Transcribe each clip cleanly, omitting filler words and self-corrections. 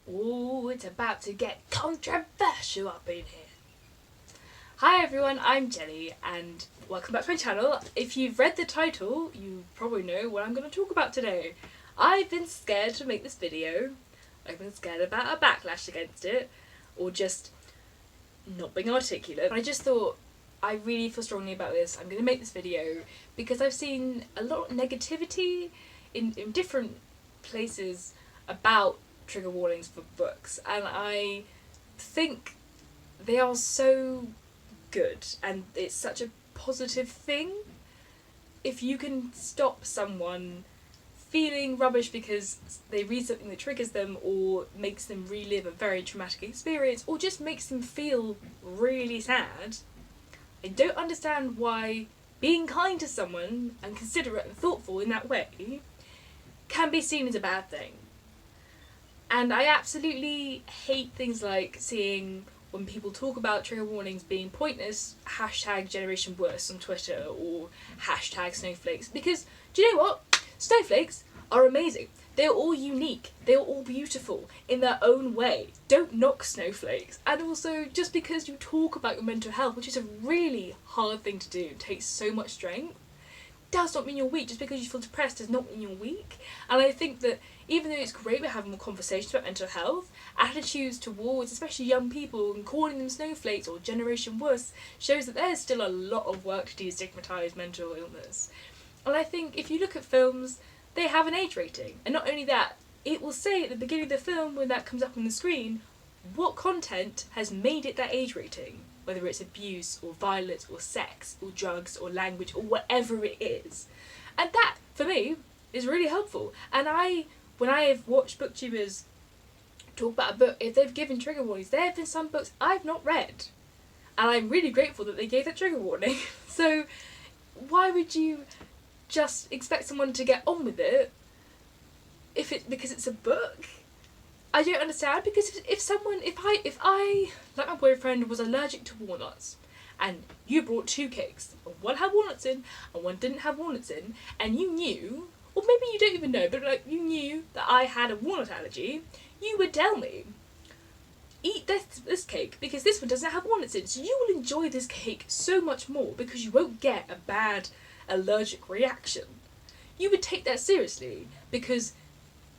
Ooh, it's about to get controversial up in here. Hi everyone, I'm Jenny and welcome back to my channel. If you've read the title, you probably know what I'm going to talk about today. I've been scared to make this video. I've been scared about a backlash against it, or just not being articulate. I just thought, I really feel strongly about this. I'm going to make this video because I've seen a lot of negativity in different places about trigger warnings for books, and I think they are so good and it's such a positive thing. If you can stop someone feeling rubbish because they read something that triggers them or makes them relive a very traumatic experience or just makes them feel really sad, I don't understand why being kind to someone and considerate and thoughtful in that way can be seen as a bad thing. And I absolutely hate things like seeing when people talk about trigger warnings being pointless, hashtag generation worse on Twitter or hashtag snowflakes, because do you know what? Snowflakes are amazing. They're all unique. They're all beautiful in their own way. Don't knock snowflakes. And also, just because you talk about your mental health, which is a really hard thing to do, takes so much strength, does not mean you're weak. Just because you feel depressed does not mean you're weak. And I think that even though it's great we're having more conversations about mental health, attitudes towards especially young people and calling them snowflakes or generation worse shows that there's still a lot of work to destigmatise mental illness. And I think if you look at films, they have an age rating. And not only that, it will say at the beginning of the film when that comes up on the screen what content has made it that age rating. Whether it's abuse or violence or sex or drugs or language or whatever it is. And that, for me, is really helpful. And when I have watched booktubers talk about a book, if they've given trigger warnings, there have been some books I've not read. And I'm really grateful that they gave that trigger warning. So why would you just expect someone to get on with it because it's a book? I don't understand, because if I, like my boyfriend, was allergic to walnuts, and you brought two cakes, and one had walnuts in, and one didn't have walnuts in, and you knew, or maybe you don't even know, but like you knew that I had a walnut allergy, you would tell me, eat this cake, because this one doesn't have walnuts in, so you will enjoy this cake so much more, because you won't get a bad allergic reaction. You would take that seriously, because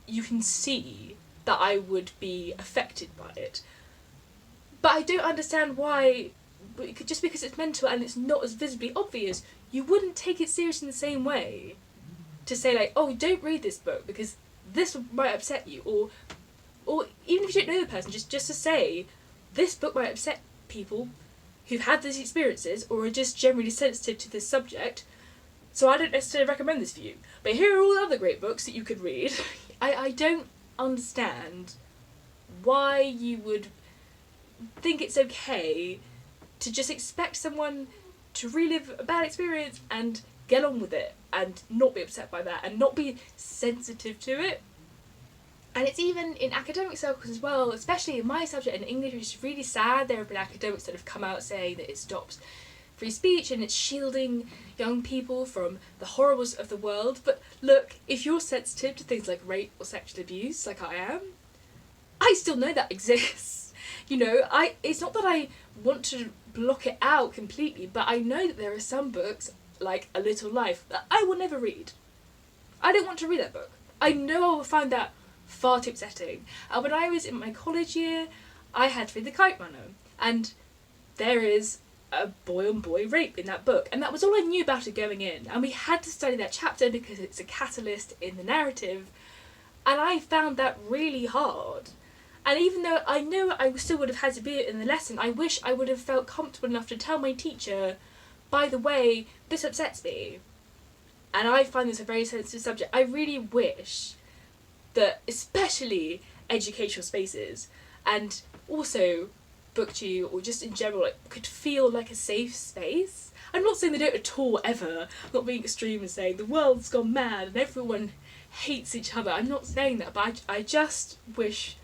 you can see that I would be affected by it. But I don't understand why, just because it's mental and it's not as visibly obvious, you wouldn't take it serious in the same way. To say like, oh, don't read this book because this might upset you, or even if you don't know the person, just to say, this book might upset people who've had these experiences or are just generally sensitive to this subject, so I don't necessarily recommend this for you. But here are all the other great books that you could read. I don't understand why you would think it's okay to just expect someone to relive a bad experience and get on with it and not be upset by that and not be sensitive to it. And it's even in academic circles as well, especially in my subject in English, which is really sad. There have been academics that have come out saying that it stops free speech and it's shielding young people from the horrors of the world. But look, if you're sensitive to things like rape or sexual abuse, like I am, I still know that exists. You know, it's not that I want to block it out completely, but I know that there are some books, like A Little Life, that I will never read. I don't want to read that book. I know I will find that far too upsetting. When I was in my college year, I had to read The Kite Runner, and there is a boy-on-boy rape in that book, and that was all I knew about it going in, and we had to study that chapter because it's a catalyst in the narrative, and I found that really hard. And even though I know I still would have had to be it in the lesson, I wish I would have felt comfortable enough to tell my teacher, by the way, this upsets me, and I find this a very sensitive subject. I really wish that especially educational spaces and also booktube or just in general could feel like a safe space. I'm not saying they don't at all ever. I'm not being extreme and saying the world's gone mad and everyone hates each other. I'm not saying that, but I just wish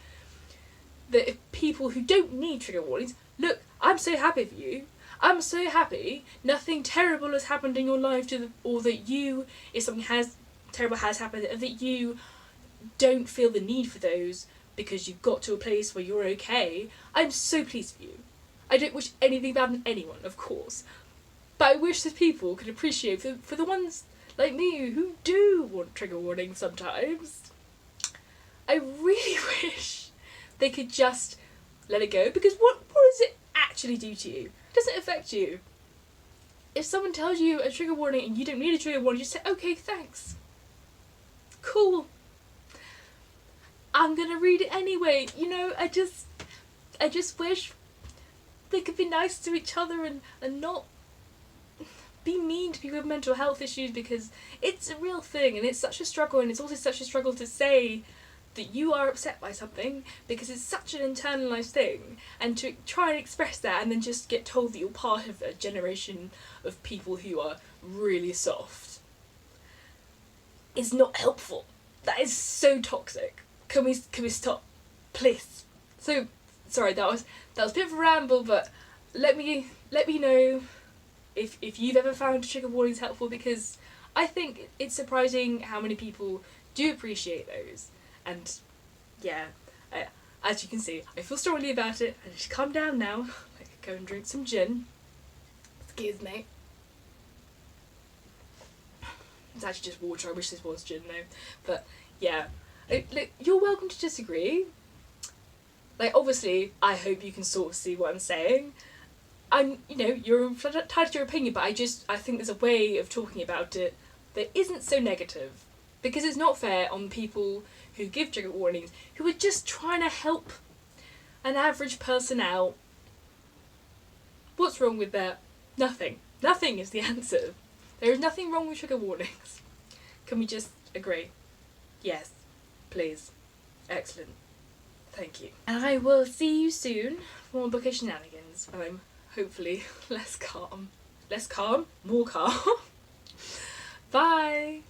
that if people who don't need trigger warnings, look, I'm so happy for you. I'm so happy. Nothing terrible has happened in your life or that you, if something terrible has happened, that you don't feel the need for those because you've got to a place where you're okay, I'm so pleased for you. I don't wish anything bad on anyone, of course, but I wish that people could appreciate for the ones like me who do want trigger warnings sometimes. I really wish they could just let it go, because what does it actually do to you? It doesn't affect you. If someone tells you a trigger warning and you don't need a trigger warning, just say, okay, thanks. Cool. I'm gonna read it anyway. You know, I just wish they could be nice to each other and not be mean to people with mental health issues, because it's a real thing and it's such a struggle, and it's also such a struggle to say that you are upset by something because it's such an internalised thing, and to try and express that and then just get told that you're part of a generation of people who are really soft is not helpful. That is so toxic. Can we stop, please? So sorry, that was a bit of a ramble, but let me know if you've ever found trigger warnings helpful, because I think it's surprising how many people do appreciate those. And yeah, as you can see, I feel strongly about it. I just calm down now. I could go and drink some gin. Excuse me. It's actually just water. I wish this was gin though. But yeah, look, you're welcome to disagree. Like, obviously, I hope you can sort of see what I'm saying. You're entitled to your opinion, but I think there's a way of talking about it that isn't so negative, because it's not fair on people who give trigger warnings, who are just trying to help an average person out. What's wrong with that? Nothing. Nothing is the answer. There is nothing wrong with trigger warnings. Can we just agree? Yes, please. Excellent. Thank you. And I will see you soon for more bookish shenanigans, when I'm hopefully less calm. Less calm? More calm. Bye!